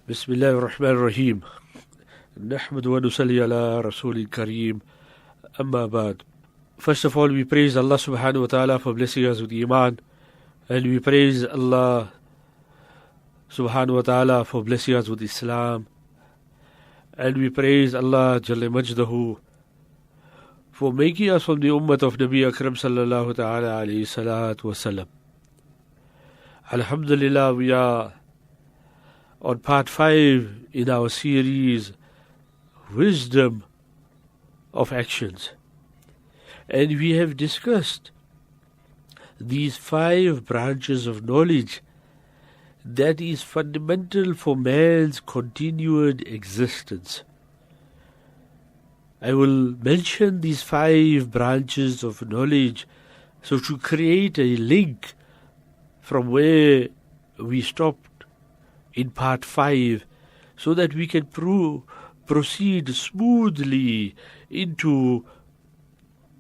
بسم الله الرحمن الرحيم نحمد ونصلي على رسول الكريم أما بعد. First of all, we praise Allah subhanahu wa ta'ala for blessing us with Iman, and we praise Allah subhanahu wa ta'ala for blessing us with Islam, and we praise Allah Jalla Majdahu for making us from the ummah of Nabi Akram sallallahu ta'ala alayhi salatu wasalam. Alhamdulillah, we are on part 5 in our series Wisdom of Actions, and we have discussed these 5 branches of knowledge that is fundamental for man's continued existence. I will mention these 5 branches of knowledge so to create a link from where we stopped in part 5, so that we can proceed smoothly into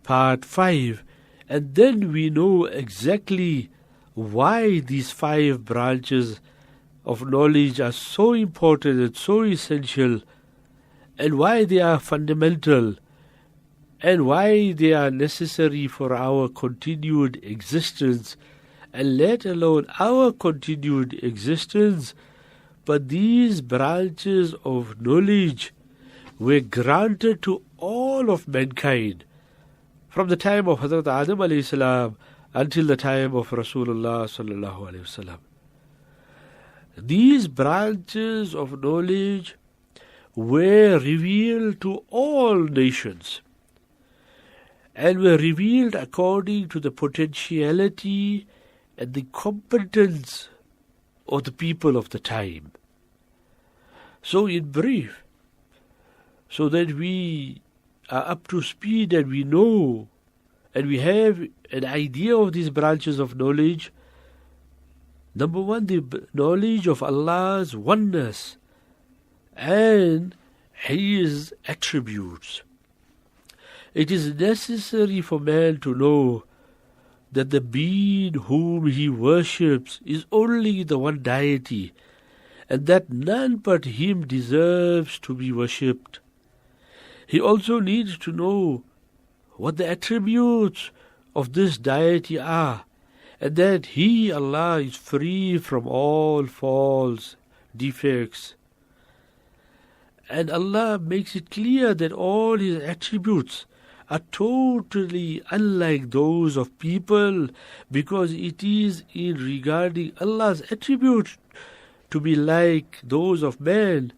part 5, and then we know exactly why these 5 branches of knowledge are so important and so essential, and why they are fundamental, and why they are necessary for our continued existence, and let alone our continued existence. But these branches of knowledge were granted to all of mankind from the time of Hazrat Adam alayhi salam until the time of Rasulullah sallallahu alayhi wasallam. These branches of knowledge were revealed to all nations and were revealed according to the potentiality and the competence of the people of the time. So in brief, so that we are up to speed and we know and we have an idea of these branches of knowledge. Number one, the knowledge of Allah's oneness and His attributes. It is necessary for man to know that the being whom he worships is only the one deity, and that none but him deserves to be worshipped. He also needs to know what the attributes of this deity are, and that he, Allah, is free from all faults, defects. And Allah makes it clear that all His attributes are totally unlike those of people, because it is in regarding Allah's attributes to be like those of man.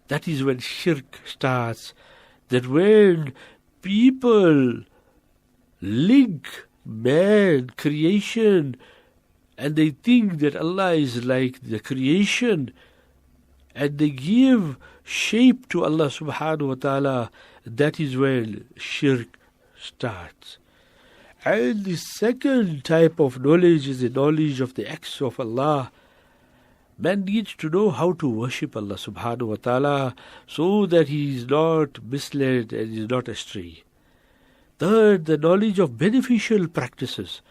That is when shirk starts. That when people link man, creation, and they think that Allah is like the creation, and they give shape to Allah subhanahu wa ta'ala, that is when shirk starts. And the second type of knowledge is the knowledge of the acts of Allah. Man needs to know how to worship Allah subhanahu wa ta'ala so that he is not misled and is not astray. Third, the knowledge of beneficial practices.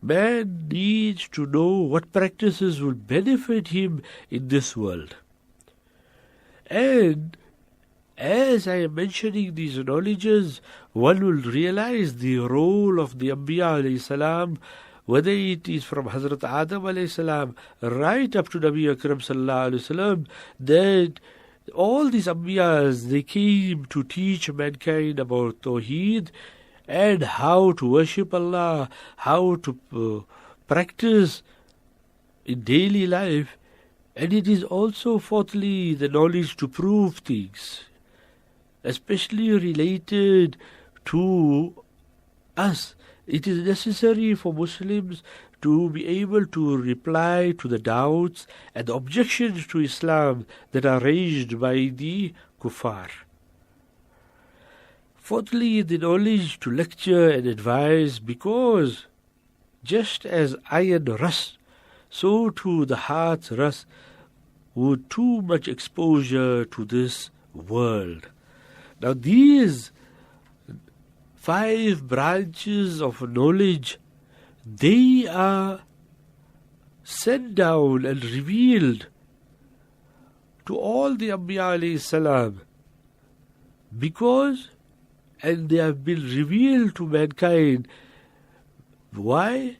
Man needs to know what practices will benefit him in this world. And as I am mentioning these knowledges, one will realize the role of the Anbiya alayhi salam, whether it is from Hazrat Adam alayhi salam right up to Nabi Akram sallallahu alayhi wasallam, that all these Anbiyas, they came to teach mankind about Tawheed and how to worship Allah, how to practice in daily life. And it is also, fourthly, the knowledge to prove things, especially related to us. It is necessary for Muslims to be able to reply to the doubts and the objections to Islam that are raised by the kuffar. Fourthly, the knowledge to lecture and advise, because just as iron rusts, so too the heart rusts with too much exposure to this world. Now these 5 branches of knowledge, they are sent down and revealed to all the Anbiya alayhi salam, because, and they have been revealed to mankind. Why?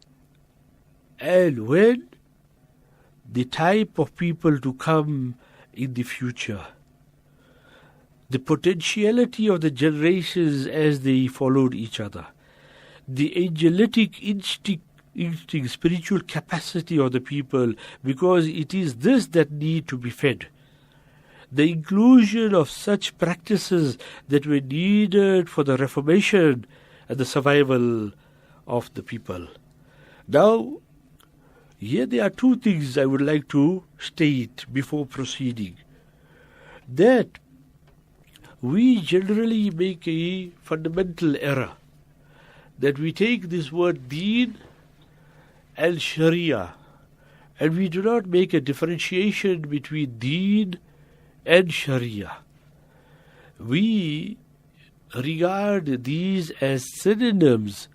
And when? The type of people to come in the future. The potentiality of the generations as they followed each other. The angelic instinct, spiritual capacity of the people, because it is this that need to be fed. The inclusion of such practices that were needed for the reformation and the survival of the people. Now, here there are two things I would like to state before proceeding. That we generally make a fundamental error. That we take this word deen and sharia, and we do not make a differentiation between deen and sharia. We regard these as synonyms,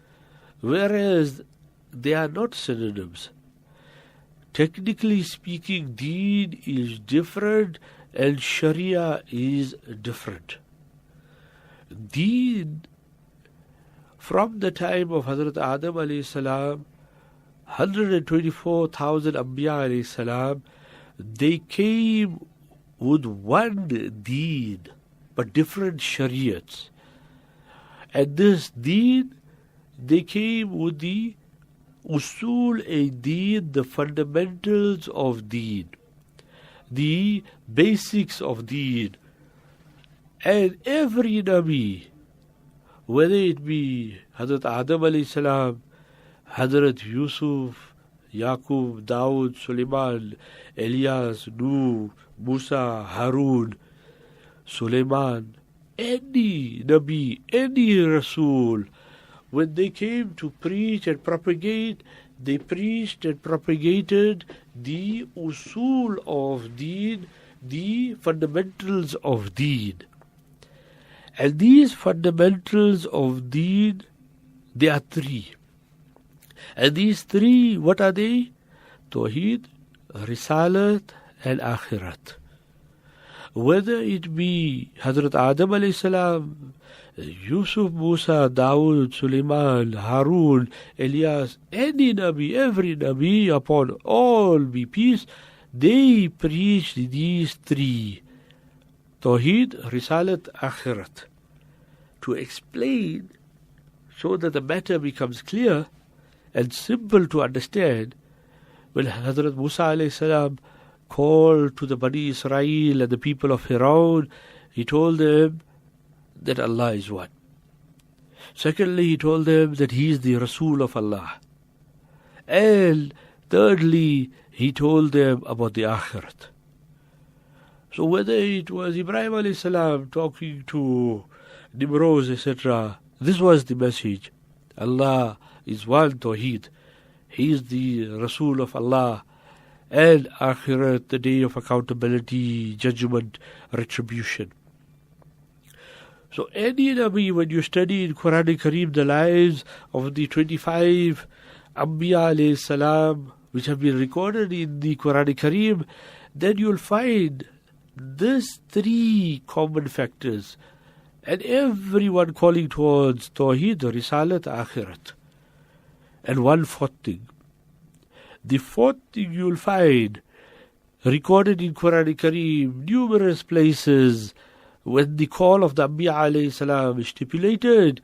whereas they are not synonyms. Technically speaking, deen is different and sharia is different. Deen, from the time of Hazrat Adam alayhi salam, 124,000 Anbiya alayhi salam, they came with one deen, but different shariats. And this deen, they came with the usul deen, the fundamentals of deen, the basics of deen. And every Nabi, whether it be Hazrat Adam alayhi salam, Hazrat Yusuf, Yaqub, Dawood, Sulaiman, Elias, Nuh, Musa, Harun, Sulaiman, any Nabi, any Rasul, when they came to preach and propagate, they preached and propagated the usul of deen, the fundamentals of deen. And these fundamentals of deen, they are three. And these three, what are they? Tawheed, Risalat, and Akhirat. Whether it be Hazrat Adam alayhi salam, Yusuf, Musa, Dawood, Sulaiman, Harun, Elias, any Nabi, every Nabi, upon all be peace, they preached these three. Tawheed, Risalat, Akhirat. To explain, so that the matter becomes clear and simple to understand, when Hazrat Musa alayhi salam called to the Bani Israel and the people of Firaun, he told them that Allah is one. Secondly, he told them that he is the Rasul of Allah. And thirdly, he told them about the Akhirat. So whether it was Ibrahim alayhi salam talking to Nimrod, etc., this was the message. Allah is one, Tawheed. He is the Rasul of Allah. And Akhirat, the day of accountability, judgment, retribution. So any Nabi, when you study in Quran Kareem the lives of the 25 Anbiya alayhi salam, which have been recorded in the Quran Kareem, then you'll find these three common factors. And everyone calling towards Tawheed, Risalat, Akhirat. And one fourth thing. The fourth thing you'll find recorded in Quran Kareem, numerous places, when the call of the Anbiya alayhi salam is stipulated,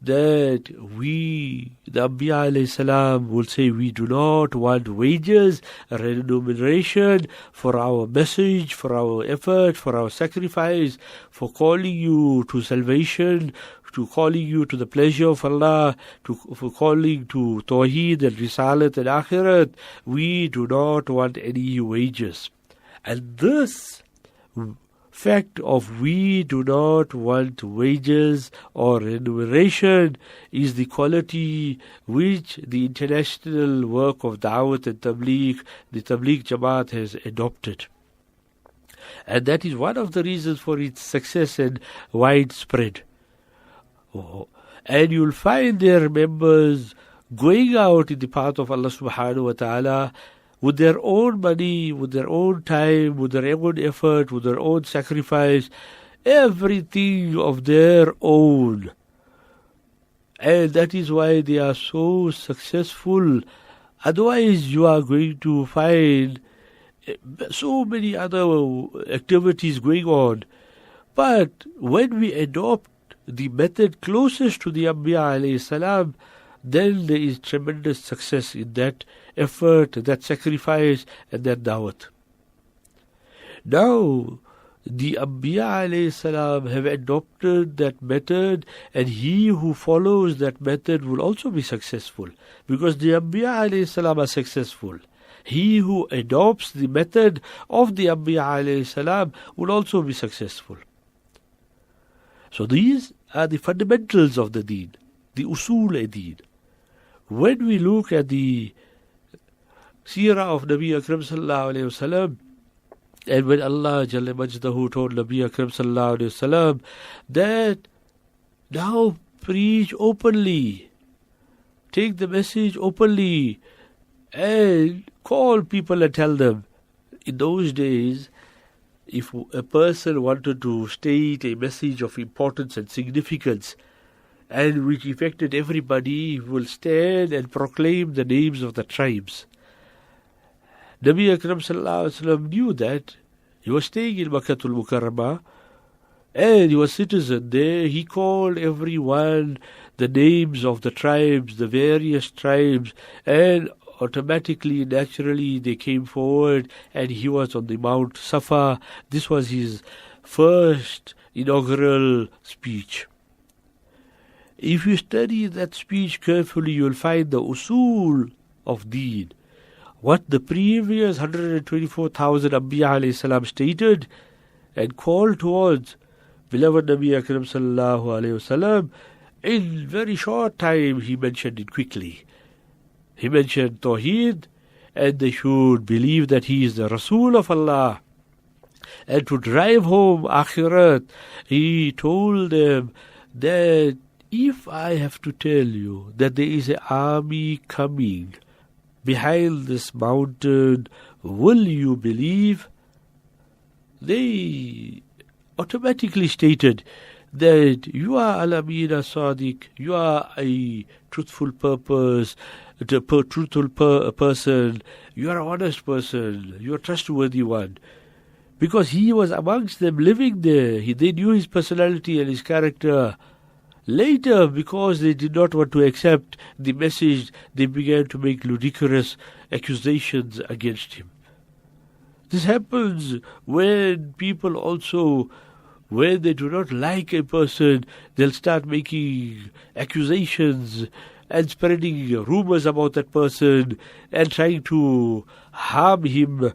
that we, the Anbiya alayhi salam, will say we do not want wages, remuneration for our message, for our effort, for our sacrifice, for calling you to salvation, to calling you to the pleasure of Allah, for calling to Tawheed and Risalat and Akhirat. We do not want any wages. And this fact of we do not want wages or remuneration is the quality which the international work of Dawat and Tabligh, the Tabligh Jamaat, has adopted. And that is one of the reasons for its success and widespread. And you'll find their members going out in the path of Allah subhanahu wa ta'ala with their own money, with their own time, with their own effort, with their own sacrifice, everything of their own. And that is why they are so successful. Otherwise, you are going to find so many other activities going on. But when we adopt the method closest to the Anbiya alayhi salam, then there is tremendous success in that effort, that sacrifice, and that da'wat. Now, the Anbiya alayhi salam have adopted that method, and he who follows that method will also be successful, because the Anbiya alayhi salam are successful. He who adopts the method of the Anbiya alayhi salam will also be successful. So these are the fundamentals of the deen, the usul deen. When we look at the seerah of Nabi Akram sallallahu alayhi wasallam, and when Allah Jalla Majdahu told Nabi Akram sallallahu alayhi wasallam that now preach openly, take the message openly, and call people and tell them. In those days, if a person wanted to state a message of importance and significance, and which affected everybody, he will stand and proclaim the names of the tribes. Nabi Akram sallallahu alaihi wasallam knew that. He was staying in Makkatul Mukarramah, and he was citizen there. He called everyone the names of the tribes, the various tribes, and automatically, naturally, they came forward, and he was on the Mount Safa. This was his first inaugural speech. If you study that speech carefully, you will find the usul of deen. What the previous 124,000 Anbiya alayhi salam stated and called towards beloved Nabi Akram sallallahu alayhi wasallam, in very short time he mentioned it quickly. He mentioned Tawheed, and they should believe that he is the Rasul of Allah. And to drive home Akhirat, he told them that if I have to tell you that there is an army coming behind this mountain, will you believe? They automatically stated that you are Al-Amina Sadiq, you are a truthful purpose, truthful person, you are an honest person, you are a trustworthy one. Because he was amongst them, living there. They knew his personality and his character. Later, because they did not want to accept the message, they began to make ludicrous accusations against him. This happens when people also, when they do not like a person, they'll start making accusations and spreading rumors about that person and trying to harm him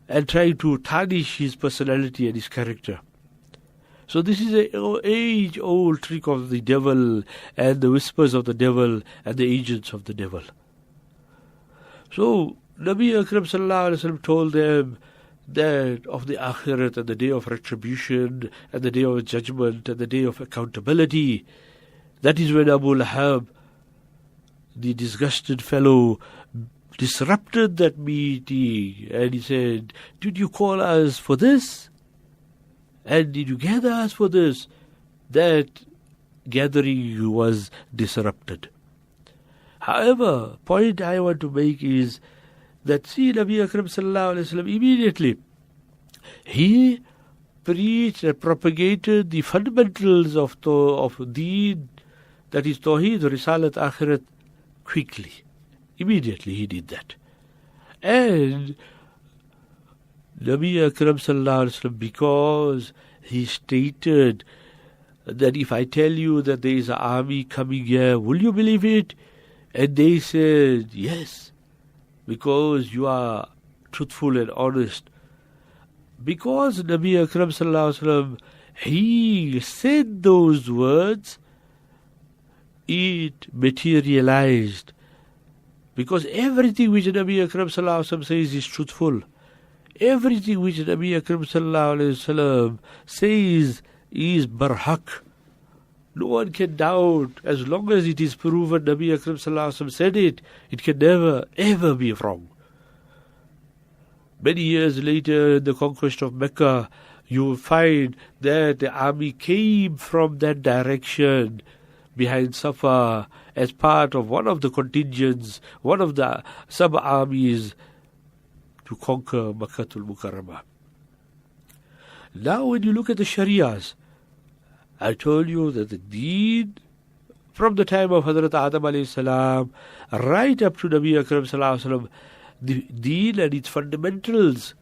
and trying to tarnish his personality and his character. So this is an age-old trick of the devil and the whispers of the devil and the agents of the devil. So Nabi Akram sallallahu alaihi wasallam told them that of the Akhirat and the day of retribution and the day of judgment and the day of accountability. That is when Abu Lahab, the disgusted fellow, disrupted that meeting, and he said, "Did you call us for this? And did you gather us for this?" That gathering was disrupted. However, point I want to make is that see Nabi Akram sallallahu alaihi wasallam immediately he preached and propagated the fundamentals of deen, that is Tawheed, Risalat, Akhirat, quickly. Immediately he did that. And Nabi Akram sallallahu alaihi wasallam, because he stated that if I tell you that there is an army coming here, will you believe it? And they said, yes, because you are truthful and honest. Because Nabi Akram sallallahu alaihi wasallam, he said those words, it materialized. Because everything which Nabi Akram sallallahu alaihi wasallam says is truthful. Everything which Nabi Akram sallallahu alaihi wasallam says is barhaq. No one can doubt. As long as it is proven Nabi Akram sallallahu alaihi wasallam said it, it can never ever be wrong. Many years later, the conquest of Mecca, you will find that the army came from that direction behind Safa as part of one of the contingents, one of the sub-armies to conquer Makkatul Mukarramah. Now when you look at the Sharias, I told you that the deen from the time of Hazrat Adam alayhi salam right up to Nabi Akram sallallahu alaihi wasallam, the deen and its fundamentals,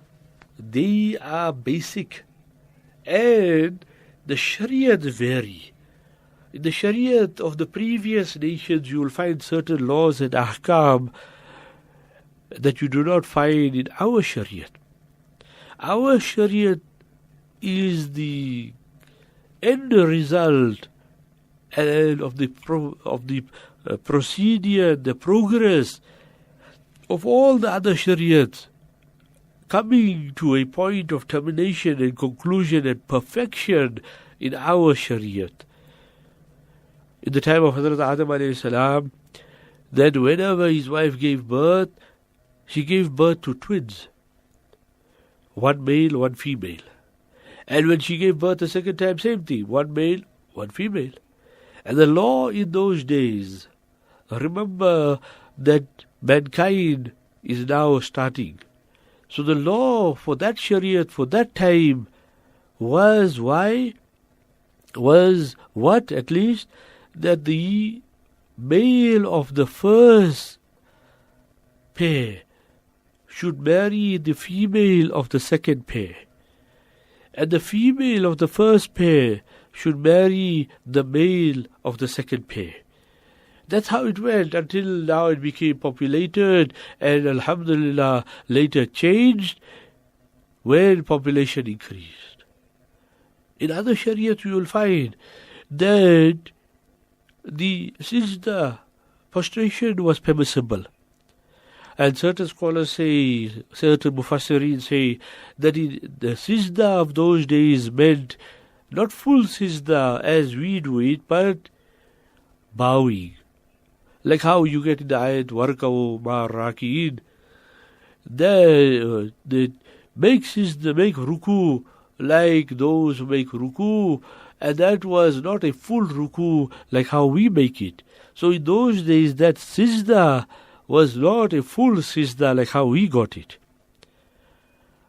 they are basic. And the Shariat vary. In the Shariat of the previous nations, you will find certain laws and ahkam that you do not find in our Shariat. Our Shariat is the end result and of the procedure, the progress of all the other Shariats coming to a point of termination and conclusion and perfection in our Shariat. In the time of Hazrat Adam alayhi salam, that whenever his wife gave birth, she gave birth to twins, one male, one female. And when she gave birth the second time, same thing, one male, one female. And the law in those days, remember that mankind is now starting. So the law for that Shariat, for that time, was why? Was what at least? That the male of the first pair should marry the female of the second pair. And the female of the first pair should marry the male of the second pair. That's how it went until now it became populated and alhamdulillah later changed when population increased. In other Shariat you will find that the sajda, prostration was permissible. And certain scholars say, certain mufassirin say, that the sajda of those days meant not full sajda as we do it, but bowing. Like how you get in the ayat, warka'u ma raki'in, that make sajda, make ruku like those who make ruku, and that was not a full ruku like how we make it. So in those days that sajda was not a full sajda like how we got it.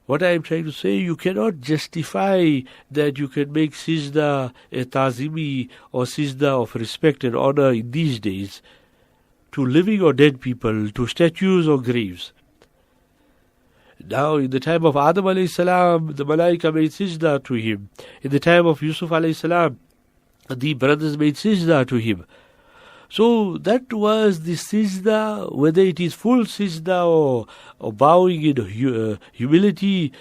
What I am trying to say, you cannot justify that you can make sajda a tazimi or sajda of respect and honor in these days to living or dead people, to statues or graves. Now, in the time of Adam alayhi salam, the Malaika made sajda to him. In the time of Yusuf alayhi salam, the brothers made sajda to him. So that was the sajda, whether it is full sajda or bowing in humility,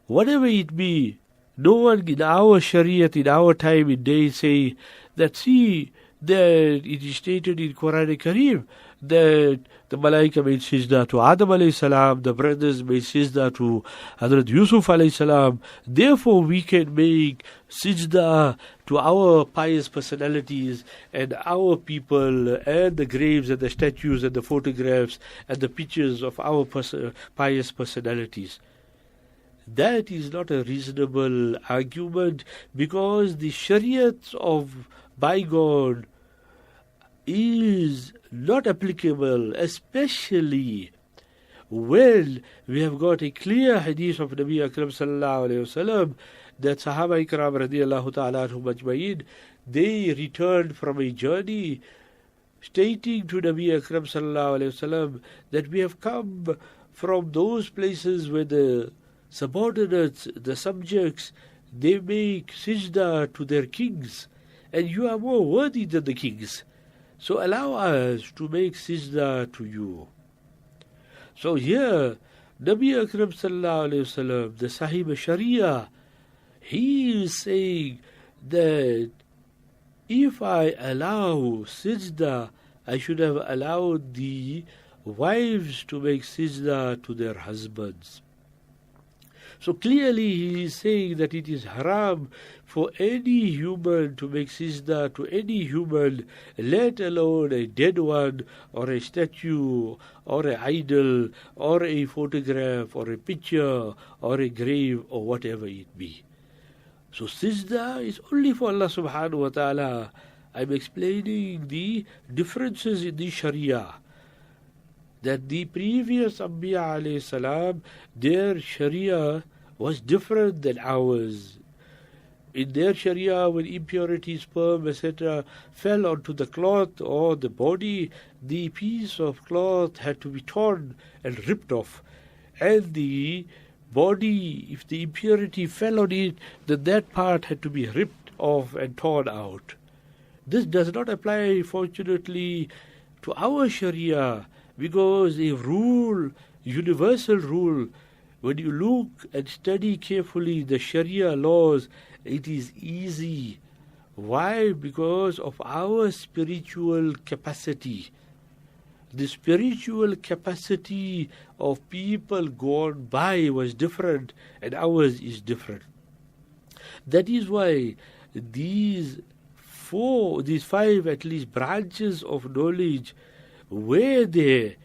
whatever it be. No one in our Shariat, in our time, in day, say that, see, that it is stated in Quran Kareem that the Malaika made sajda to Adam alayhi salam, the brothers made sajda to Hazrat Yusuf alayhi salam. Therefore we can make sajda to our pious personalities and our people and the graves and the statues and the photographs and the pictures of our pious personalities. That is not a reasonable argument, because the Shariat of bygone is not applicable, especially when we have got a clear hadith of Nabi Akram sallallahu alayhi wasallam that Sahaba Ikram radiyallahu ta'ala anhum ajma'in, they returned from a journey stating to Nabi Akram sallallahu alayhi wasallam that we have come from those places where the subordinates, the subjects, they make sajda to their kings, and you are more worthy than the kings. So allow us to make sajda to you. So here, Nabi Akram sallallahu alayhi wasallam, the Sahib Sharia, he is saying that if I allow sajda, I should have allowed the wives to make sajda to their husbands. So clearly he is saying that it is haram for any human to make sajda to any human, let alone a dead one or a statue or an idol or a photograph or a picture or a grave or whatever it be. So sajda is only for Allah subhanahu wa ta'ala. I'm explaining the differences in the Sharia. That the previous Anbiya alayhi salam, their Sharia was different than ours. In their Sharia, when impurities, sperm, etc. fell onto the cloth or the body, the piece of cloth had to be torn and ripped off. And the body, if the impurity fell on it, then that part had to be ripped off and torn out. This does not apply, fortunately, to our Sharia, because a rule, universal rule, when you look and study carefully the Sharia laws, it is easy. Why? Because of our spiritual capacity. The spiritual capacity of people gone by was different, and ours is different. That is why these five at least branches of knowledge were there,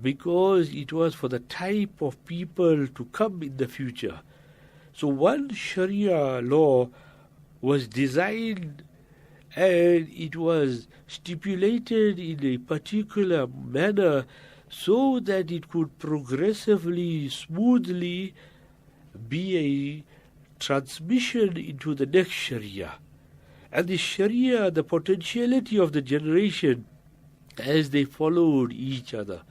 because it was for the type of people to come in the future. So one Sharia law was designed and it was stipulated in a particular manner so that it could progressively, smoothly be a transmission into the next Sharia. And the Sharia, the potentiality of the generation as they followed each other.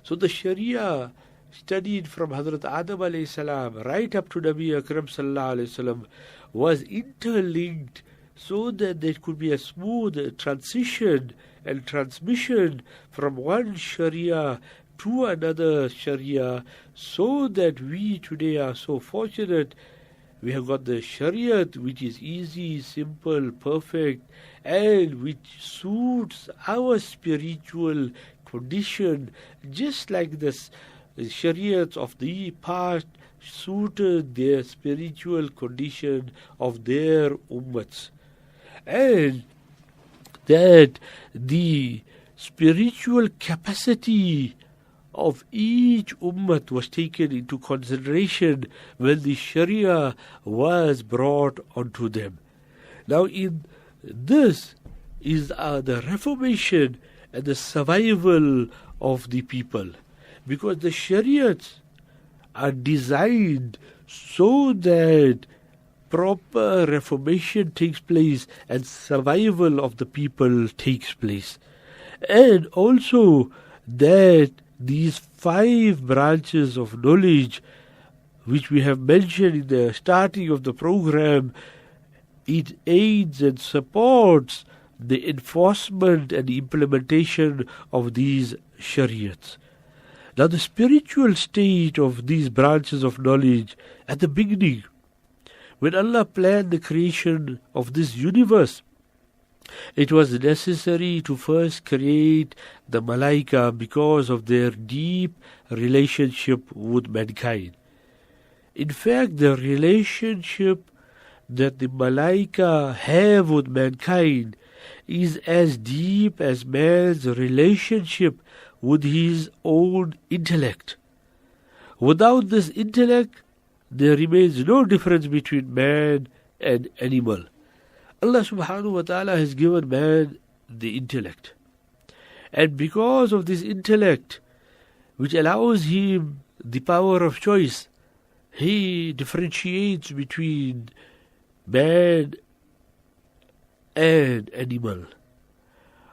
So the Sharia studied from Hazrat Adam alayhi salam right up to Nabi Akram sallallahu alayhi wasallam was interlinked so that there could be a smooth transition and transmission from one Sharia to another Sharia, so that we today are so fortunate. We have got the Shariat, which is easy, simple, perfect, and which suits our spiritual condition, just like the Shariats of the past suited their spiritual condition of their ummats. And that the spiritual capacity of each ummat was taken into consideration when the Sharia was brought onto them. Now in this is the reformation and the survival of the people, because the Shariats are designed so that proper reformation takes place and survival of the people takes place. And also that these five branches of knowledge, which we have mentioned in the starting of the program, it aids and supports the enforcement and implementation of these Shariats. Now the spiritual state of these branches of knowledge at the beginning, when Allah planned the creation of this universe, it was necessary to first create the Malaika because of their deep relationship with mankind. In fact, the relationship that the Malaika have with mankind is as deep as man's relationship with his own intellect. Without this intellect, there remains no difference between man and animal. Allah subhanahu wa ta'ala has given man the intellect. And because of this intellect, which allows him the power of choice, he differentiates between man and animal.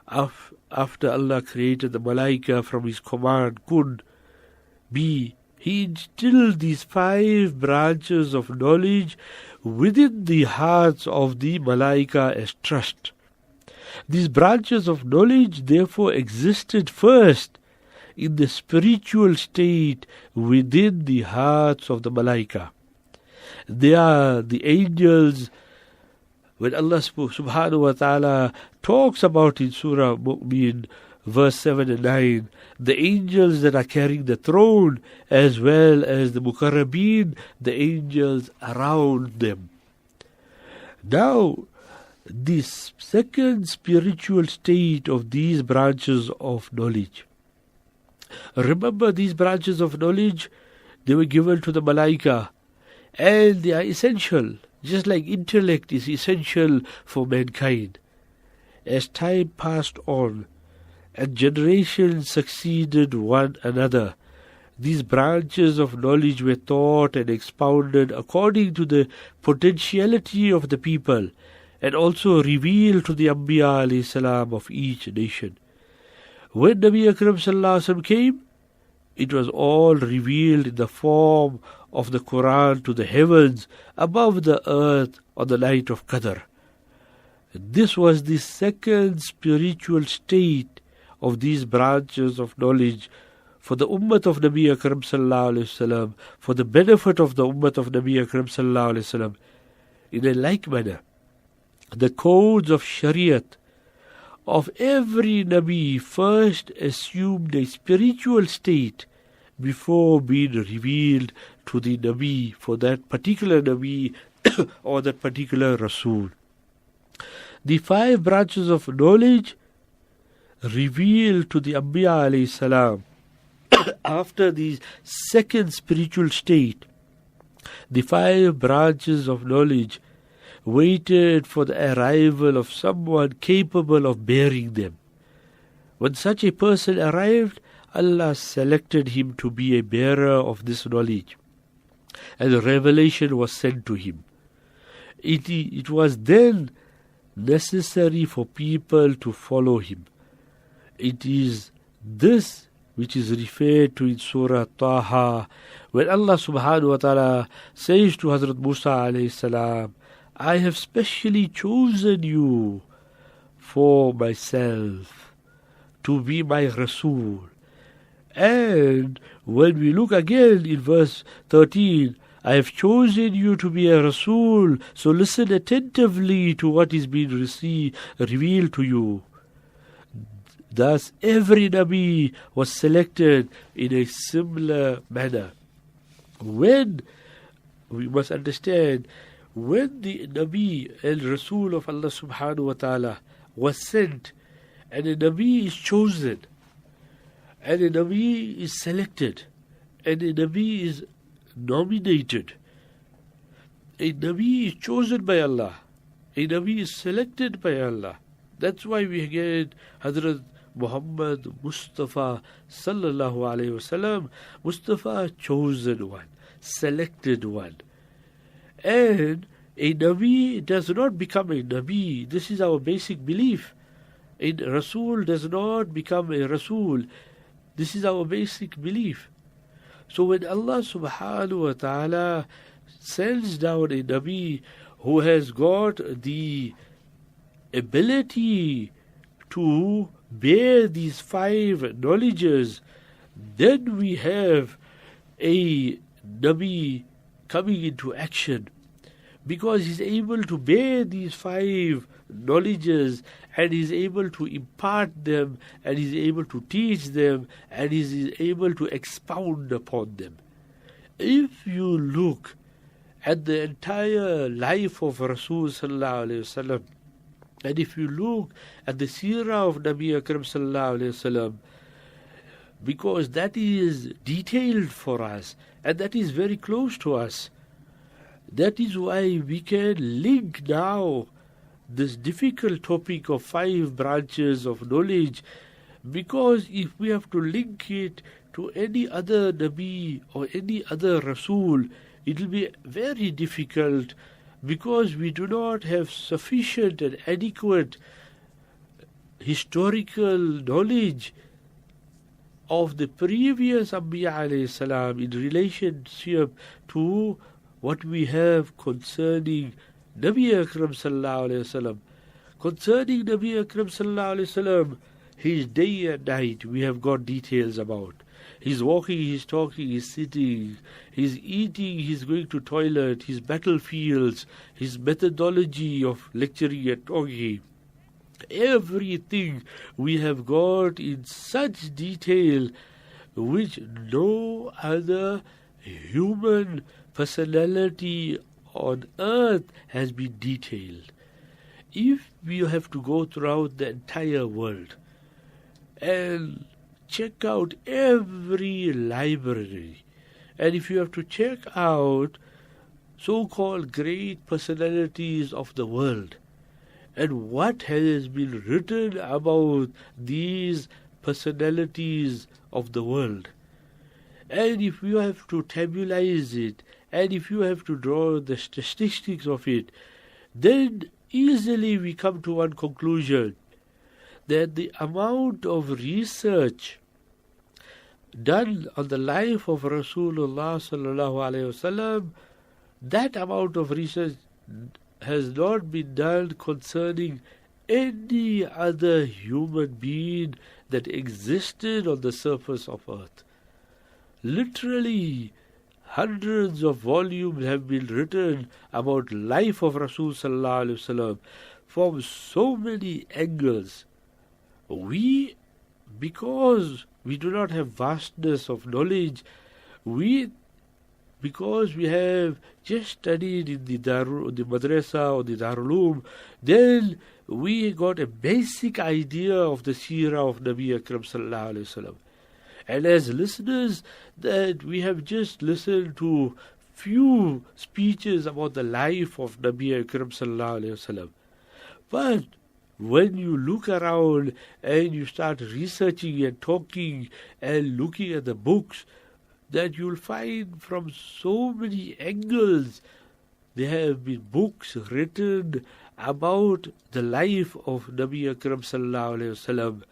After Allah created the Malaika from His command, Kun, be, He instilled these five branches of knowledge within the hearts of the Malaika as trust. These branches of knowledge therefore existed first in the spiritual state within the hearts of the Malaika. They are the angels. When Allah subhanahu wa ta'ala talks about in Surah Mu'min, verse 7 and 9, the angels that are carrying the throne, as well as the Mukarrabeen, the angels around them. Now, this second spiritual state of these branches of knowledge. Remember, these branches of knowledge, they were given to the Malaika, and they are essential, just like intellect is essential for mankind. As time passed on, and generations succeeded one another, these branches of knowledge were taught and expounded according to the potentiality of the people, and also revealed to the Anbiya alayhi salam of each nation. When Nabi Akram sallallahu alaihi wasallam came, it was all revealed in the form of the Quran to the heavens above the earth on the night of Qadr. This was the second spiritual state of these branches of knowledge for the ummah of Nabi Akram sallallahu alaihi wasallam, for the benefit of the ummah of Nabi Akram sallallahu alaihi wasallam. In a like manner, the codes of Shariat of every Nabi first assumed a spiritual state before being revealed to the Nabi for that particular Nabi or that particular Rasul. The 5 branches of knowledge revealed to the Anbiya alayhi salam after the second spiritual state. The 5 branches of knowledge waited for the arrival of someone capable of bearing them. When such a person arrived, Allah selected him to be a bearer of this knowledge, and the revelation was sent to him. It was then necessary for people to follow him. It is this which is referred to in Surah Taha, when Allah subhanahu wa ta'ala says to Hazrat Musa alayhi salam, I have specially chosen you for myself to be my Rasul. And when we look again in verse 13, I have chosen you to be a Rasul, so listen attentively to what is being revealed to you. Thus, every Nabi was selected in a similar manner. When, we must understand, when the Nabi and Rasul of Allah subhanahu wa ta'ala was sent, and a Nabi is chosen, and a Nabi is selected, and a Nabi is nominated, a Nabi is chosen by Allah, a Nabi is selected by Allah. That's why we get Hazrat Muhammad Mustafa sallallahu alayhi wasallam, Mustafa, chosen one, selected one. And a Nabi does not become a Nabi. This is our basic belief. A Rasul does not become a Rasul. This is our basic belief. So when Allah subhanahu wa ta'ala sends down a Nabi who has got the ability to bear these 5 knowledges, then we have a Nabi coming into action, because he's able to bear these 5 knowledges, and he's able to impart them, and he's able to teach them, and he's able to expound upon them. If you look at the entire life of Rasul sallallahu alayhi wasallam, and if you look at the seerah of Nabi Akram sallallahu alayhi wasallam, because that is detailed for us, and that is very close to us, that is why we can link now this difficult topic of 5 branches of knowledge, because if we have to link it to any other Nabi or any other Rasul, it will be very difficult, because we do not have sufficient and adequate historical knowledge of the previous Anbiya alayhi salam in relationship to what we have concerning Nabi Akram sallallahu alayhi wasallam. Concerning Nabi Akram sallallahu alayhi wasallam, his day and night we have got details about. He's walking, he's talking, he's sitting, he's eating, he's going to toilet, his battlefields, his methodology of lecturing and talking. everything we have got in such detail which no other human personality on earth has been detailed. If we have to go throughout the entire world and check out every library, and if you have to check out so-called great personalities of the world, and what has been written about these personalities of the world, and if you have to tabulate it, and if you have to draw the statistics of it, then easily we come to one conclusion, that the amount of research done on the life of Rasulullah sallallahu alaihi wasallam, that amount of research has not been done concerning any other human being that existed on the surface of earth. Literally, hundreds of volumes have been written about life of Rasul sallallahu alaihi wasallam from so many angles. Because we do not have vastness of knowledge, because we have just studied in the madrasa or the Darul, then we got a basic idea of the seerah of Nabi Akram sallallahu alaihi wasallam. And as listeners, that we have just listened to few speeches about the life of Nabi Akram sallallahu alaihi wasallam. But when you look around and you start researching and talking and looking at the books, that you'll find from so many angles there have been books written about the life of Nabi Akram sallallahu alaihi wasallam,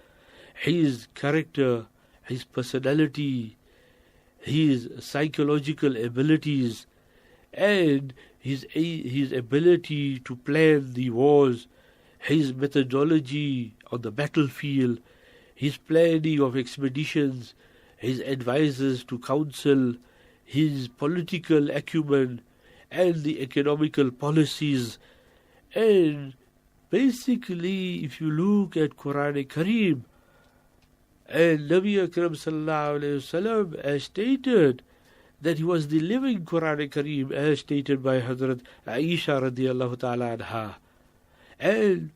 his character, his personality, his psychological abilities, and his ability to plan the wars, his methodology on the battlefield, his planning of expeditions, his advisors to counsel, his political acumen, and the economical policies. And basically, if you look at Quran Kareem, and Nabi Akram sallallahu alayhi wasallam as stated that he was the living Quran Kareem, as stated by Hazrat Aisha radiyallahu ta'ala anha. And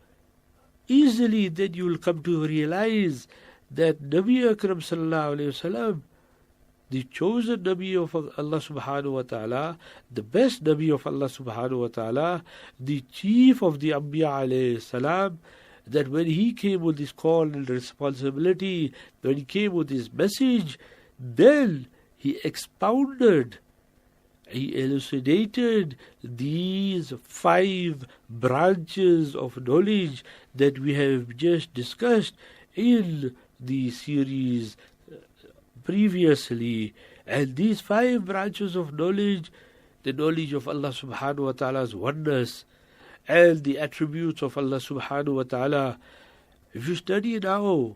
easily then you will come to realize that Nabi Akram sallallahu alayhi wasallam, the chosen Nabi of Allah subhanahu wa ta'ala, the best Nabi of Allah subhanahu wa ta'ala, the chief of the Anbiya alayhi salam, that when he came with his call and responsibility, when he came with his message, then he expounded, he elucidated these 5 branches of knowledge that we have just discussed in the series previously. And these 5 branches of knowledge, the knowledge of Allah subhanahu wa ta'ala's oneness and the attributes of Allah subhanahu wa ta'ala. If you study now,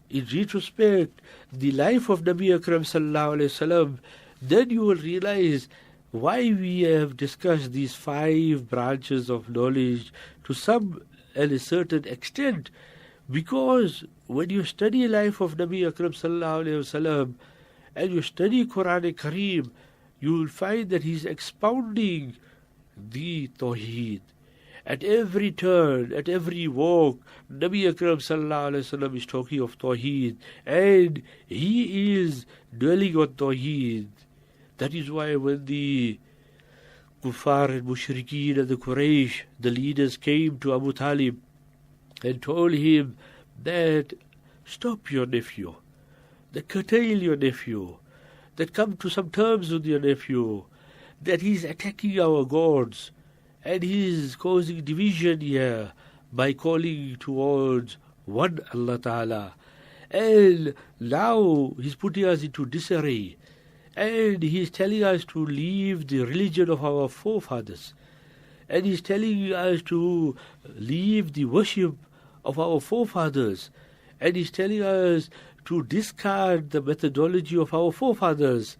in retrospect, the life of Nabi Akram sallallahu alayhi wasallam, then you will realize why we have discussed these 5 branches of knowledge to some and a certain extent. Because when you study life of Nabi Akram sallallahu alayhi wasallam and you study Quran Kareem, you will find that he's expounding the Tawheed. At every turn, at every walk, Nabi Akram sallallahu alayhi wasallam is talking of Tawheed, and he is dwelling on Tawheed. That is why when the Kuffar and Mushrikeen and the Quraysh, the leaders, came to Abu Talib and told him that stop your nephew, that curtail your nephew, that come to some terms with your nephew, that he's attacking our gods, and he's causing division here by calling towards one Allah Ta'ala. And now he's putting us into disarray. And he's telling us to leave the religion of our forefathers. And he's telling us to leave the worship of our forefathers. And he's telling us to discard the methodology of our forefathers.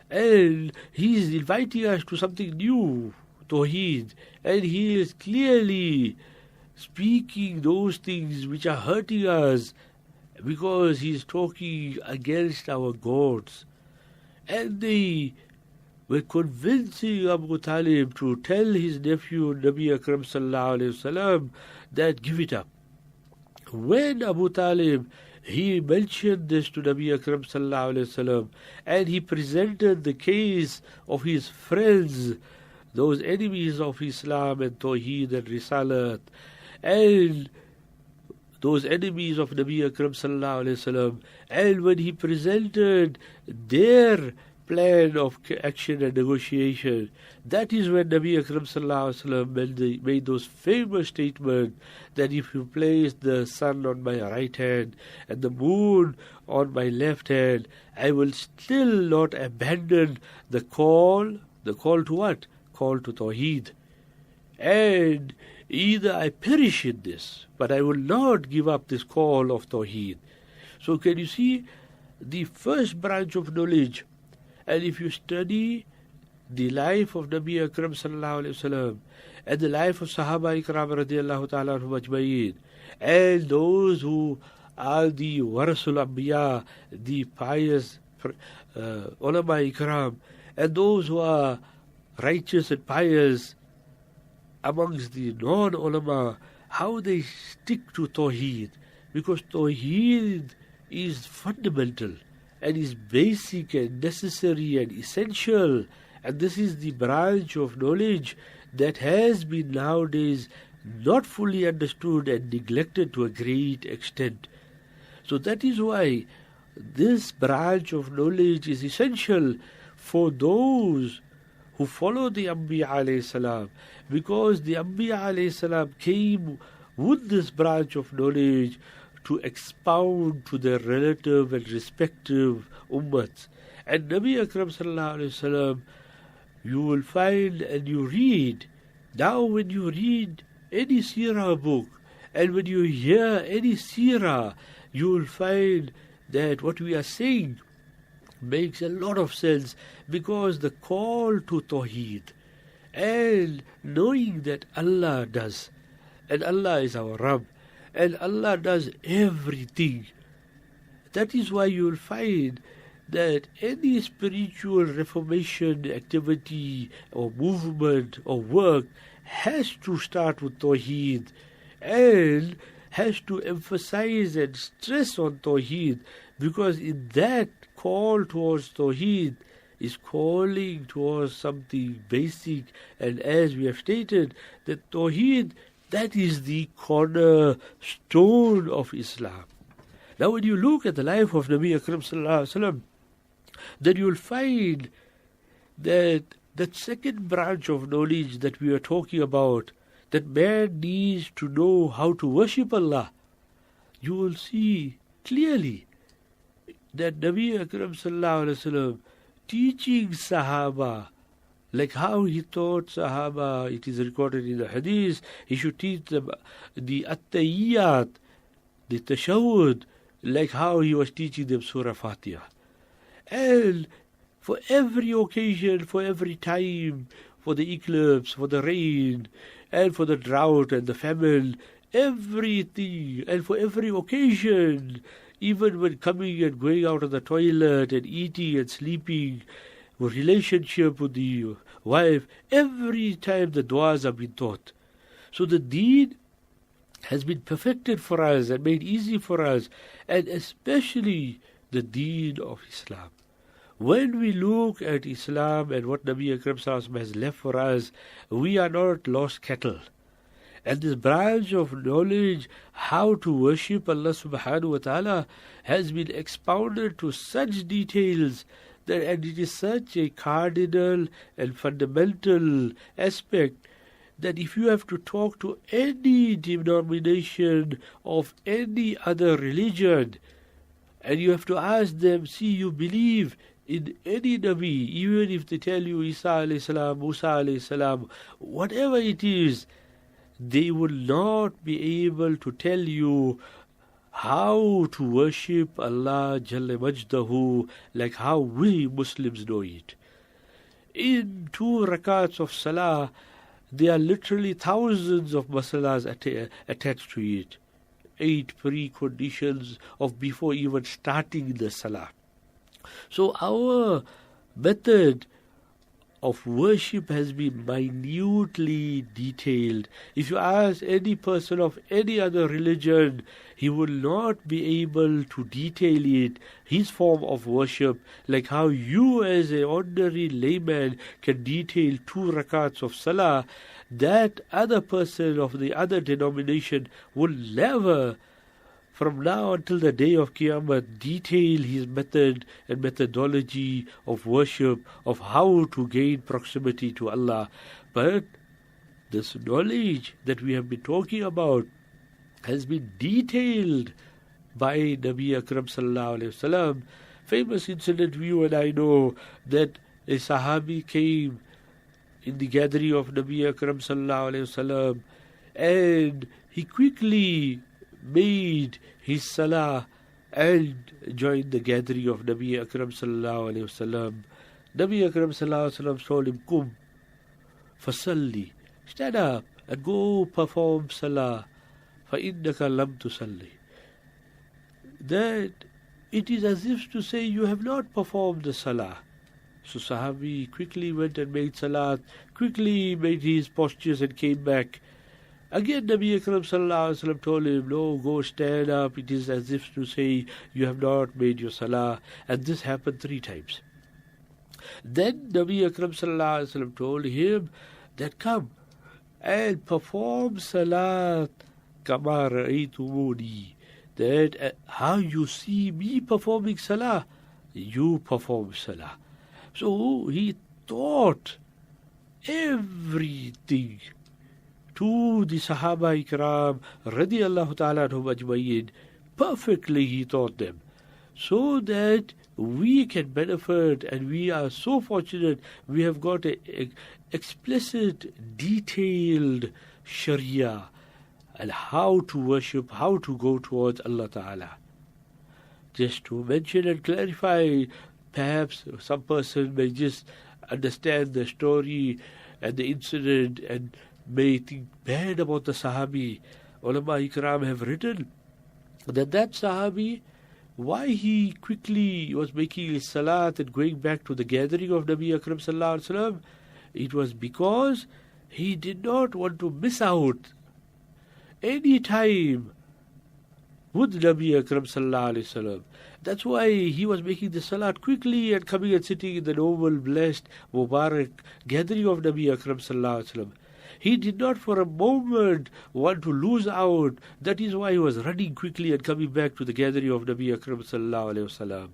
And he's inviting us to something new, Tawheed. And he is clearly speaking those things which are hurting us because he's talking against our gods. And they were convincing Abu Talib to tell his nephew Nabi Akram sallallahu alayhi wasallam that give it up. When Abu Talib, he mentioned this to Nabi Akram sallallahu alayhi wasallam, and he presented the case of his friends, those enemies of Islam and Tawheed and Risalat, and those enemies of Nabi Akram sallallahu alayhi wasallam, and when he presented their plan of action and negotiation, that is when Nabi Akram sallallahu alaihi wasallam made those famous statements that if you place the sun on my right hand and the moon on my left hand, I will still not abandon the call. The call to what? Call to Tawheed. And either I perish in this, but I will not give up this call of Tawheed. So can you see the first branch of knowledge? And if you study the life of Nabi Akram sallallahu alayhi wasallam and the life of Sahaba Ikram radiyallahu ta'ala anhum ajmaeen, and those who are the Warasul Anbiya, the pious ulama Ikram, and those who are righteous and pious amongst the non-ulama, how they stick to Tawheed, because Tawheed is fundamental and is basic and necessary and essential. And this is the branch of knowledge that has been nowadays not fully understood and neglected to a great extent. So that is why this branch of knowledge is essential for those who follow the Anbiya alayhi salam, because the Anbiya alayhi salam came with this branch of knowledge to expound to their relative and respective ummats. And Nabi Akram sallallahu alayhi wasallam, you will find and you read, now when you read any seerah book and when you hear any seerah, you will find that what we are saying makes a lot of sense, because the call to Tawheed and knowing that Allah does, and Allah is our Rabb, and Allah does everything. That is why you will find that any spiritual reformation activity or movement or work has to start with Tawheed and has to emphasize and stress on Tawheed, because in that call towards Tawheed is calling towards something basic, and as we have stated, that Tawheed, that is the cornerstone of Islam. Now when you look at the life of Nabi Akram sallallahu alaihi wasallam, then you will find that that second branch of knowledge that we are talking about, that man needs to know how to worship Allah, you will see clearly that Nabi Akram sallallahu alaihi wasallam teaching Sahaba, like how he taught Sahaba, it is recorded in the Hadith, he should teach them the At-Tahiyyat, the Tashahhud, like how he was teaching them Surah Fatiha. And for every occasion, for every time, for the eclipse, for the rain, and for the drought and the famine, everything, and for every occasion, even when coming and going out of the toilet and eating and sleeping, relationship with the wife, every time the du'as have been taught. So the deen has been perfected for us and made easy for us, and especially the deen of Islam. When we look at Islam and what Nabi Akram sallallahu alaihi wasallam has left for us, we are not lost cattle. And this branch of knowledge, how to worship Allah subhanahu wa ta'ala, has been expounded to such details that, and it is such a cardinal and fundamental aspect, that if you have to talk to any denomination of any other religion, and you have to ask them, see, you believe in any Nabi, even if they tell you Isa alayhi salam, Musa alayhi salam, whatever it is, they will not be able to tell you how to worship Allah Jalla Majdahu like how we Muslims know it. In 2 rakats of Salah, There are literally thousands of masalas attached to it. 8 preconditions of before even starting the salah. So our method of worship has been minutely detailed. If you ask any person of any other religion, he will not be able to detail it, his form of worship, like how you as an ordinary layman can detail 2 rakats of salah. That other person of the other denomination will never, from now until the day of Qiyamah, detail his method and methodology of worship, of how to gain proximity to Allah. But this knowledge that we have been talking about has been detailed by Nabi Akram Sallallahu Alaihi Wasallam. Famous incident you and I know, that a Sahabi came in the gathering of Nabi Akram Sallallahu Alaihi Wasallam, and he quickly made his salah and joined the gathering of Nabi Akram Sallallahu Alaihi Wasallam. Nabi Akram Sallallahu Alaihi Wasallam told him, "Kum, fasalli, stand up and go perform salah, فَإِنَّكَ lam tusalli." That it is as if to say, you have not performed the salah. So Sahabi quickly went and made salat, quickly made his postures and came back. Again Nabi Akram Sallallahu Alaihi Wasallam told him, "No, go stand up." It is as if to say, you have not made your salah. And this happened 3 times. Then Nabi Akram Sallallahu Alaihi Wasallam told him that, "Come and perform salat kama ra'aytumuni." That how you see me performing salah, you perform salah. So he taught everything to the Sahaba Ikram radiyallahu ta'ala anhum ajmain. Perfectly he taught them, so that we can benefit, and we are so fortunate we have got a explicit, detailed Sharia and how to worship, how to go towards Allah Ta'ala. Just to mention and clarify, perhaps some person may just understand the story and the incident and may think bad about the Sahabi. Ulama Ikram have written that Sahabi, why he quickly was making his salat and going back to the gathering of Nabi Akram Sallallahu Alaihi Wasallam, it was because he did not want to miss out any time with Nabi Akram Sallallahu Alaihi Wasallam. That's why he was making the salat quickly and coming and sitting in the noble, blessed, Mubarak gathering of Nabi Akram Sallallahu Alaihi Wasallam. He did not for a moment want to lose out. That is why he was running quickly and coming back to the gathering of Nabi Akram Sallallahu Alaihi Wasallam.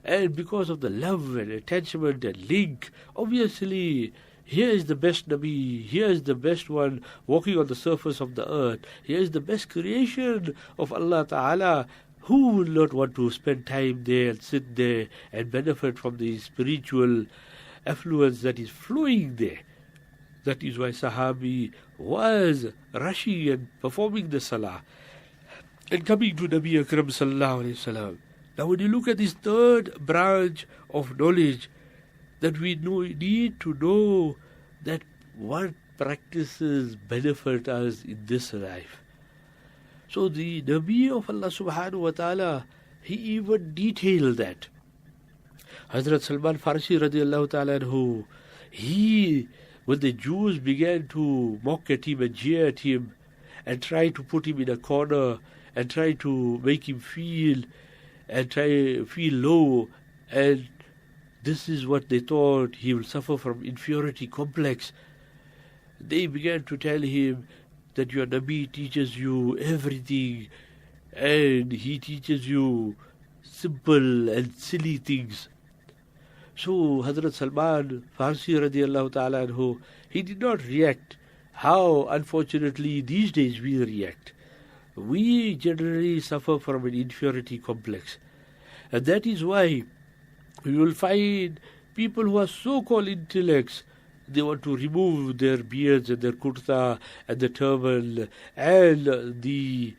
And because of the love and attachment and link, obviously, here is the best Nabi, here is the best one walking on the surface of the earth, here is the best creation of Allah Ta'ala. Who will not want to spend time there and sit there and benefit from the spiritual affluence that is flowing there? That is why Sahabi was rushing and performing the salah and coming to Nabi Akram Sallallahu Alaihi Wasallam. Now when you look at this 3rd branch of knowledge, that we need to know that what practices benefit us in this life. So the Nabi of Allah Subhanahu Wa Ta'ala, he even detailed that. Hazrat Salman Farsi radiallahu ta'ala anhu, when the Jews began to mock at him and jeer at him and try to put him in a corner and try to make him feel low, and this is what they thought, he will suffer from inferiority complex. They began to tell him that your Nabi teaches you everything and he teaches you simple and silly things. So Hazrat Salman Farsi radiallahu ta'ala anhu, he did not react how unfortunately these days we react. We generally suffer from an inferiority complex. And that is why you will find people who are so-called intellects, they want to remove their beards and their kurta and the turban and the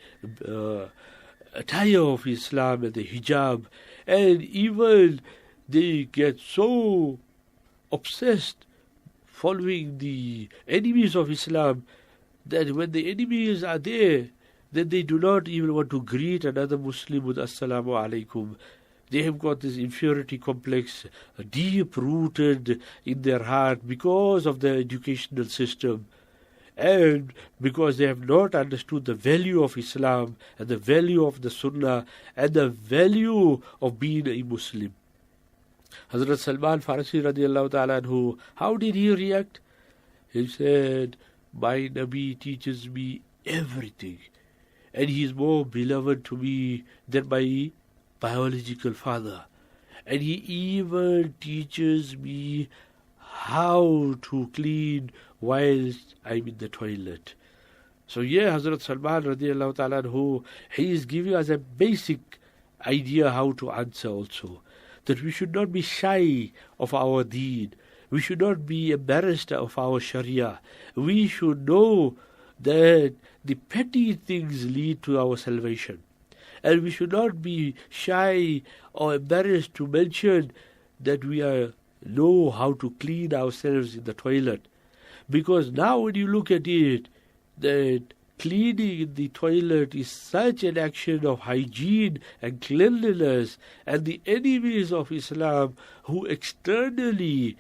attire of Islam and the hijab, and even they get so obsessed following the enemies of Islam, that when the enemies are there, then they do not even want to greet another Muslim with Assalamu alaikum. They have got this inferiority complex deep-rooted in their heart because of the educational system and because they have not understood the value of Islam and the value of the Sunnah and the value of being a Muslim. Hazrat Salman Farsi radiallahu ta'ala anhu, how did he react? He said, my Nabi teaches me everything, and he is more beloved to me than my biological father. And he even teaches me how to clean whilst I'm in the toilet. So yeah, Hazrat Salman radiallahu ta'ala anhu, he is giving us a basic idea how to answer also. That we should not be shy of our deen. We should not be embarrassed of our sharia. We should know that the petty things lead to our salvation. And we should not be shy or embarrassed to mention that we know how to clean ourselves in the toilet. Because now when you look at it, that cleaning in the toilet is such an action of hygiene and cleanliness, and the enemies of Islam who externally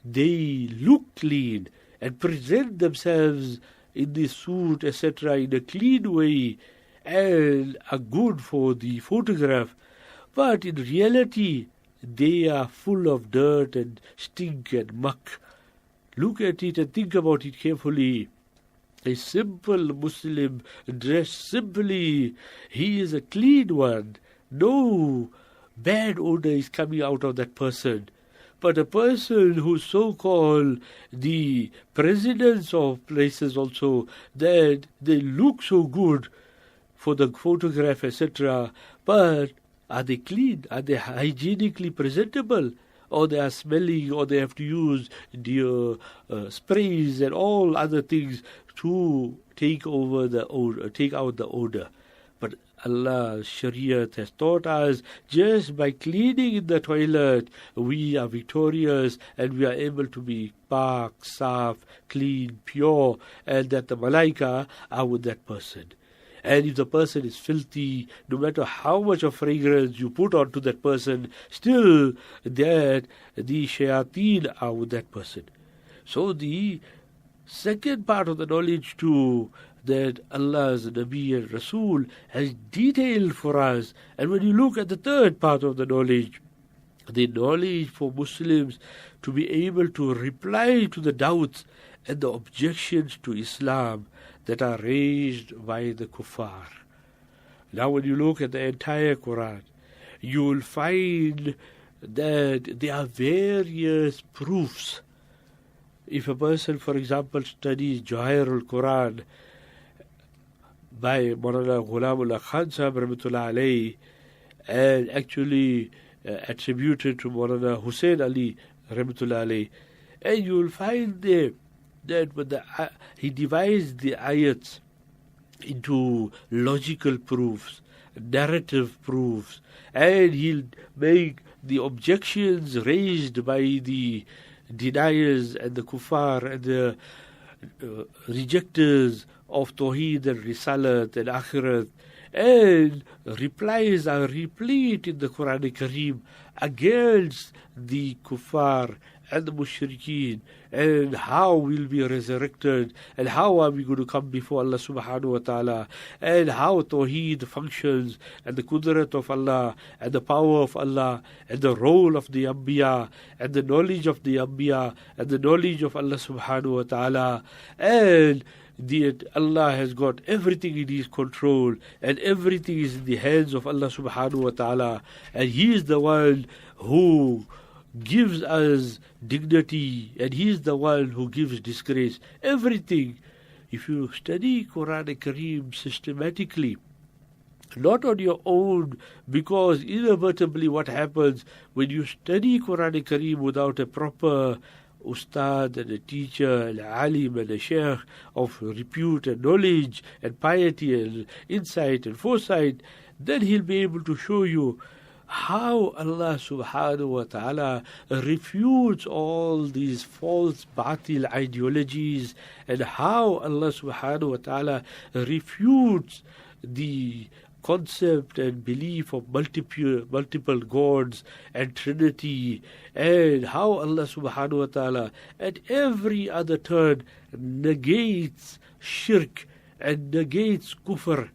they look clean and present themselves in the suit, etc., in a clean way and are good for the photograph, but in reality they are full of dirt and stink and muck. Look at it and think about it carefully. A simple Muslim dressed simply, he is a clean one. No bad odor is coming out of that person. But a person who's so-called the presidents of places also, that they look so good for the photograph, etc., but are they clean? Are they hygienically presentable? Or they are smelling, or they have to use the sprays and all other things to take out the odor. But Allah's Shariat has taught us just by cleaning in the toilet, we are victorious and we are able to be pak, saf, clean, pure, and that the malaika are with that person. And if the person is filthy, no matter how much of fragrance you put onto that person, still that the shayateen are with that person. So the second part of the knowledge too, that Allah's Nabi and Rasul has detailed for us. And when you look at the third part of the knowledge for Muslims to be able to reply to the doubts and the objections to Islam that are raised by the kuffar. Now when you look at the entire Quran, you will find that there are various proofs. If a person, for example, studies Jawahir al-Quran by Maulana Ghulamullah Khan Sahib Rahmatullah Alayhi, and actually attributed to Maulana Hussain Ali Rahmatullah Alayhi, and you will find there that when he divides the ayats into logical proofs, narrative proofs, and he'll make the objections raised by the deniers and the kuffar and the rejectors of Tawheed and Risalat and Akhirat, and replies are replete in the Quran Kareem against the kuffar and the mushrikeen, and how we'll be resurrected, and how are we going to come before Allah subhanahu wa ta'ala, and how Tawheed functions, and the Qudrat of Allah, and the power of Allah, and the role of the Anbiya, and the knowledge of the Anbiya, and the knowledge of Allah subhanahu wa ta'ala, and Allah has got everything in His control, and everything is in the hands of Allah subhanahu wa ta'ala, and He is the one who gives us dignity, and He is the one who gives disgrace. Everything. If you study Quran Kareem systematically, not on your own, because inevitably what happens when you study Quran Kareem without a proper ustad and a teacher, an alim and a sheikh of repute and knowledge and piety and insight and foresight, then he'll be able to show you how Allah subhanahu wa ta'ala refutes all these false batil ideologies, and how Allah subhanahu wa ta'ala refutes the concept and belief of multiple gods and Trinity, and how Allah subhanahu wa ta'ala at every other turn negates shirk and negates kufr.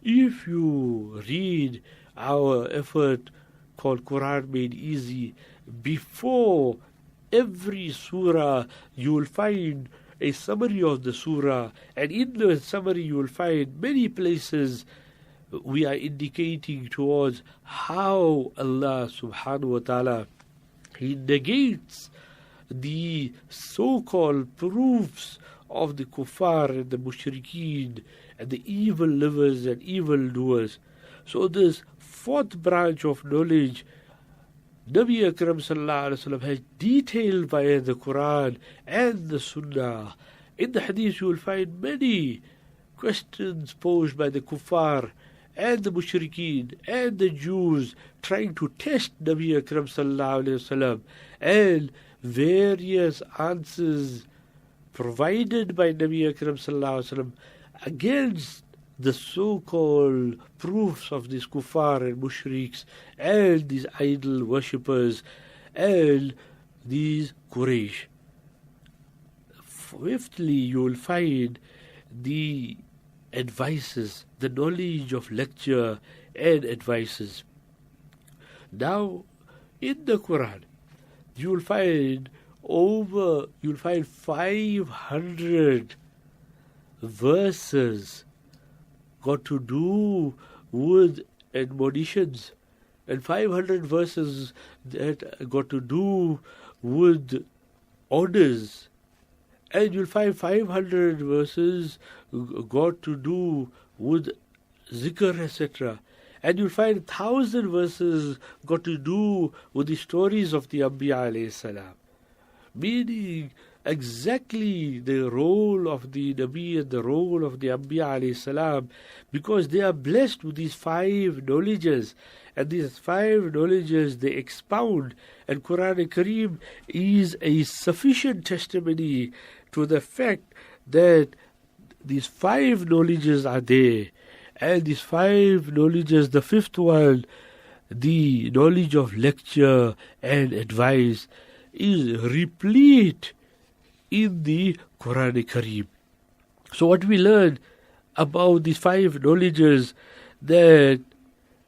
If you read our effort called Quran Made Easy, before every surah you will find a summary of the surah, and in the summary you will find many places we are indicating towards how Allah subhanahu wa ta'ala, He negates the so-called proofs of the kuffar and the mushrikeen and the evil livers and evil doers. So this fourth branch of knowledge, Nabi Akram sallallahu alaihi wasallam has detailed via the Quran and the Sunnah. In the Hadith you will find many questions posed by the kuffar and the mushrikeen and the Jews trying to test Nabi Akram sallallahu alaihi wasallam, and various answers provided by Nabi Akram sallallahu alaihi wasallam against the so-called proofs of these kuffar and mushriks and these idol worshippers and these Quraysh. Fifthly, you will find the advices, the knowledge of lecture and advices. Now, in the Quran, you will find 500 verses got to do with admonitions, and 500 verses that got to do with orders, and you'll find 500 verses got to do with zikr, etc. And you'll find 1,000 verses got to do with the stories of the Anbiya alayhi salam. Meaning exactly the role of the Nabi and the role of the Anbiya alayhi salam, because they are blessed with these 5 knowledges, and these 5 knowledges they expound, and Quran Kareem is a sufficient testimony to the fact that these 5 knowledges are there. And these 5 knowledges, the 5th one, the knowledge of lecture and advice, is replete in the Quran Kareem. So what we learn about these 5 knowledges, that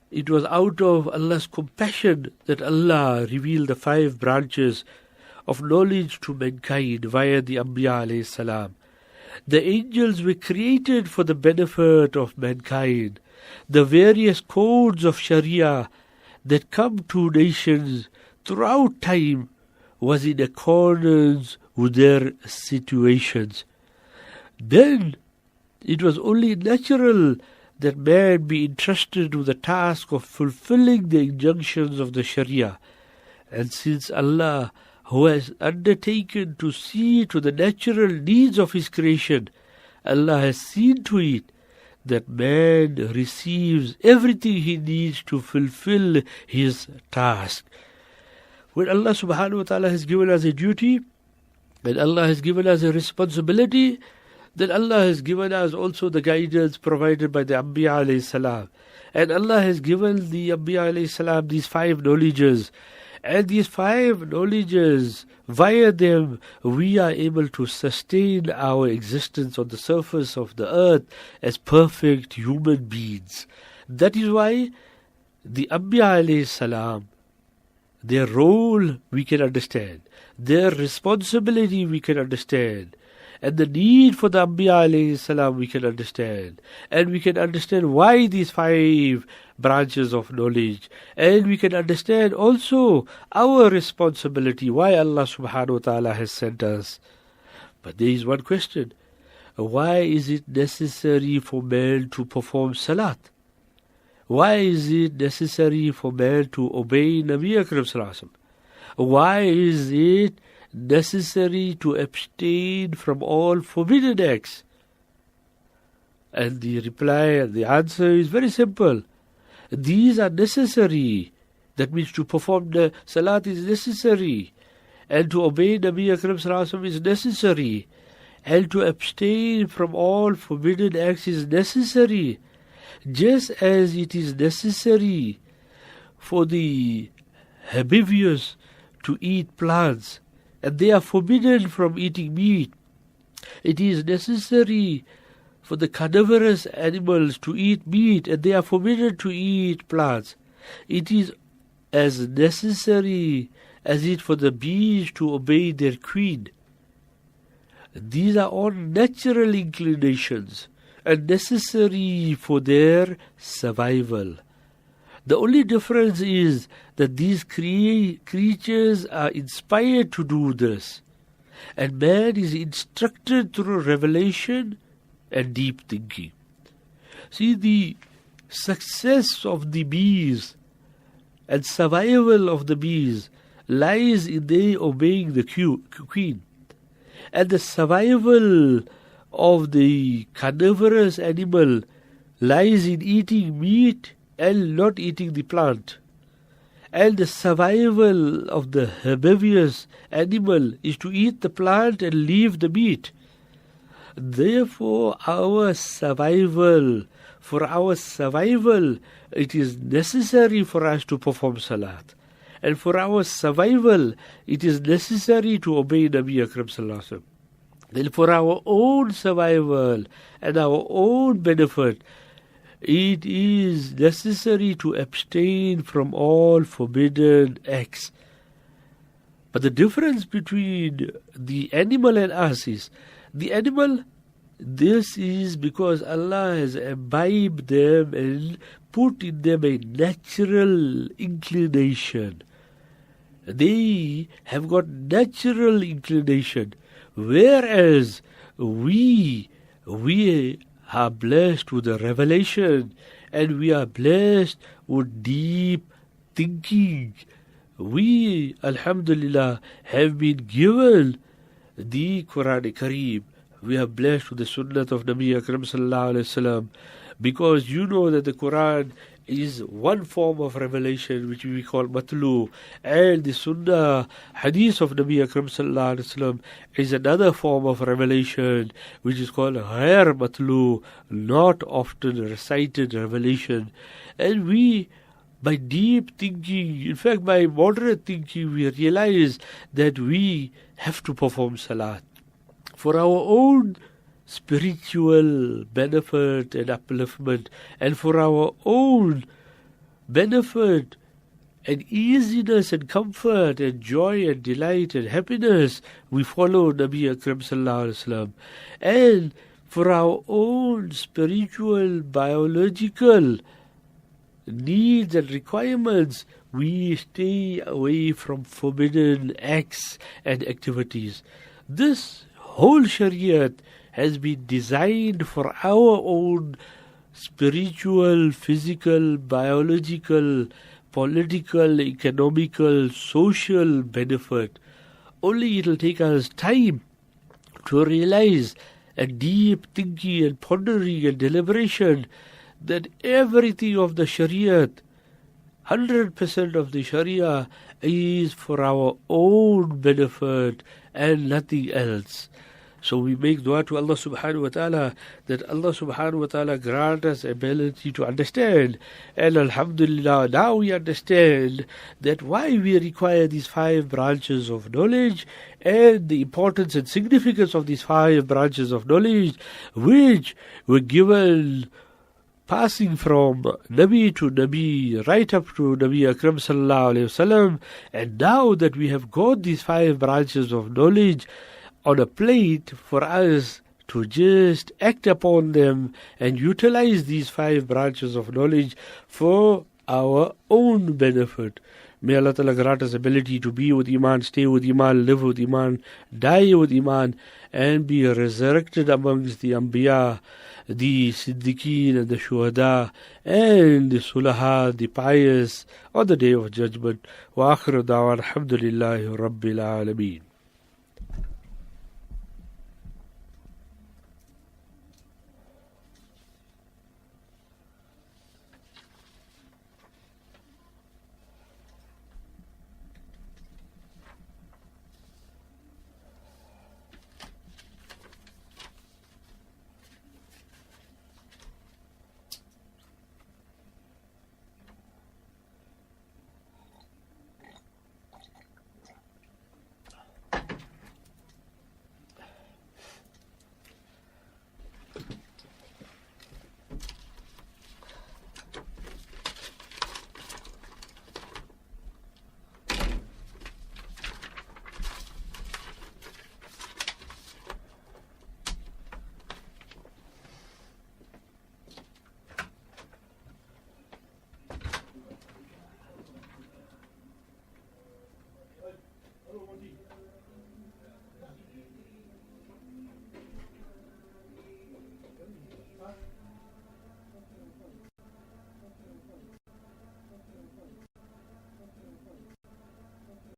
it was out of Allah's compassion that Allah revealed the 5 branches of knowledge to mankind via the Anbiya alayhi salam. The angels were created for the benefit of mankind. The various codes of Sharia that come to nations throughout time was in accordance with their situations. Then it was only natural that man be entrusted with the task of fulfilling the injunctions of the Sharia. And since Allah, who has undertaken to see to the natural needs of His creation, Allah has seen to it that man receives everything he needs to fulfill his task. When Allah subhanahu wa ta'ala has given us a duty, and Allah has given us a responsibility, then Allah has given us also the guidance provided by the Anbiya alayhi salam. And Allah has given the Anbiya alayhi salam these 5 knowledges. And these 5 knowledges, via them, we are able to sustain our existence on the surface of the earth as perfect human beings. That is why the Anbiya alayhi salam, their role we can understand, their responsibility we can understand, and the need for the Anbiya alayhi salam we can understand. And we can understand why these 5 branches of knowledge. And we can understand also our responsibility, why Allah subhanahu wa ta'ala has sent us. But there is one question. Why is it necessary for man to perform salat? Why is it necessary for man to obey Nabi Akram sallallahu alaihi wasallam? Why is it necessary to abstain from all forbidden acts? And the reply and the answer is very simple. These are necessary That means to perform the salat is necessary, and to obey Nabi Akram Sallallahu Alaihi Wasallam is necessary, and to abstain from all forbidden acts is necessary, just as it is necessary for the herbivorous to eat plants, and they are forbidden from eating meat. It is necessary for the carnivorous animals to eat meat, and they are forbidden to eat plants. It is as necessary as it for the bees to obey their queen. These are all natural inclinations and necessary for their survival. The only difference is that these creatures are inspired to do this, and man is instructed through revelation and deep thinking. See, the success of the bees and survival of the bees lies in they obeying the queen, and the survival of the carnivorous animal lies in eating meat and not eating the plant. And the survival of the herbivorous animal is to eat the plant and leave the meat. Therefore, for our survival, it is necessary for us to perform salat. And for our survival, it is necessary to obey Nabi Akram Sallallahu Alaihi Wasallam. And for our own survival and our own benefit, it is necessary to abstain from all forbidden acts. But the difference between the animal and us is, the animal, this is because Allah has imbibed them and put in them a natural inclination. They have got natural inclination, whereas we are blessed with the revelation, and we are blessed with deep thinking. We, alhamdulillah, have been given the Quran Kareem. We are blessed with the Sunnah of Nabi Akram Sallallahu Alaihi Wasallam, because you know that the Quran is one form of revelation which we call matlu, and the Sunnah Hadith of Nabi Akram Sallallahu Alaihi Wasallam is another form of revelation which is called ghair matlu, not often recited revelation. And we, by deep thinking, in fact by moderate thinking, we realize that we have to perform salat for our own spiritual benefit and upliftment, and for our own benefit and easiness and comfort and joy and delight and happiness, we follow Nabi Akram Sallallahu Alaihi Wasallam. And for our own spiritual, biological needs and requirements, we stay away from forbidden acts and activities. This whole Shariat has been designed for our own spiritual, physical, biological, political, economical, social benefit. Only it will take us time to realize, a deep thinking and pondering and deliberation, that everything of the Shariat, 100% of the Sharia, is for our own benefit and nothing else. So we make dua to Allah subhanahu wa ta'ala that Allah subhanahu wa ta'ala grant us ability to understand. And alhamdulillah, now we understand that why we require these 5 branches of knowledge, and the importance and significance of these 5 branches of knowledge, which were given passing from Nabi to Nabi, right up to Nabi Akram Sallallahu Alaihi Wasallam. And now that we have got these 5 branches of knowledge on a plate for us to just act upon them and utilize these 5 branches of knowledge for our own benefit. May Allah Ta'ala grant us ability to be with Iman, stay with Iman, live with Iman, die with Iman, and be resurrected amongst the Anbiya, the Siddiqeen and the Shuhada, and the Sulaha, the pious, on the Day of Judgment. Wa akhiru da'wan, alhamdulillahi rabbil alameen.